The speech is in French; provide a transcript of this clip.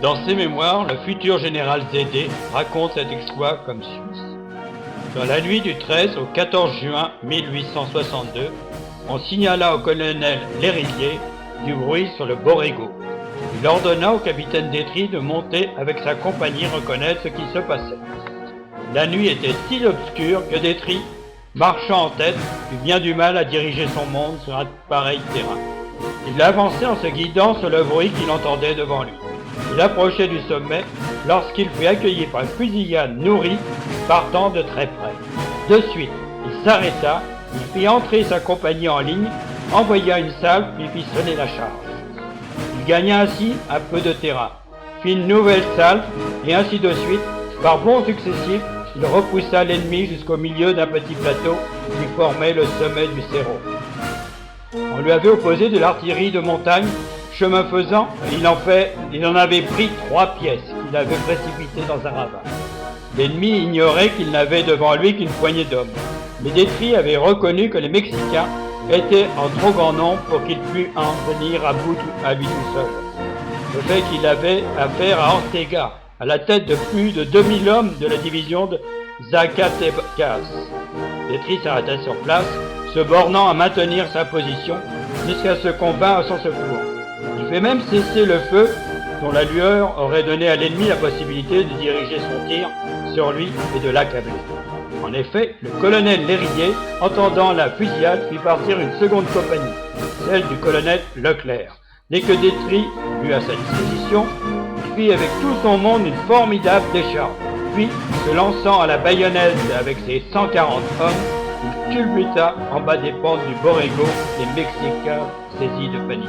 Dans ses mémoires, le futur général Zédé raconte cet exploit comme suit. Dans la nuit du 13 au 14 juin 1862, on signala au colonel Lérillier du bruit sur le Borrego. Il ordonna au capitaine Détry de monter avec sa compagnie reconnaître ce qui se passait. La nuit était si obscure que Détry, marchant en tête, eut bien du mal à diriger son monde sur un pareil terrain. Il avançait en se guidant sur le bruit qu'il entendait devant lui. Il approchait du sommet lorsqu'il fut accueilli par une fusillade nourrie partant de très près. De suite, il s'arrêta, il fit entrer sa compagnie en ligne, envoya une salve puis fit sonner la charge. Il gagna ainsi un peu de terrain, fit une nouvelle salve et ainsi de suite, par bonds successifs, il repoussa l'ennemi jusqu'au milieu d'un petit plateau qui formait le sommet du Cerro. On lui avait opposé de l'artillerie de montagne. Chemin faisant, il en avait pris 3 pièces qu'il avait précipitées dans un ravin. L'ennemi ignorait qu'il n'avait devant lui qu'une poignée d'hommes. Mais Détry avait reconnu que les Mexicains étaient en trop grand nombre pour qu'il pût en venir à bout à lui tout seul. Le fait qu'il avait affaire à Ortega, à la tête de plus de 2000 hommes de la division de Zacatecas. Détry s'arrêta sur place, se bornant à maintenir sa position jusqu'à ce qu'on vînt à son secours. Il fait même cesser le feu, dont la lueur aurait donné à l'ennemi la possibilité de diriger son tir sur lui et de l'accabler. En effet, le colonel Lérillier, entendant la fusillade, fit partir une seconde compagnie, celle du colonel Leclerc. Dès que Détry eut à sa disposition, il fit avec tout son monde une formidable décharge. Puis, se lançant à la baïonnette avec ses 140 hommes, il culbuta en bas des pentes du Borrego les Mexicains saisis de panique.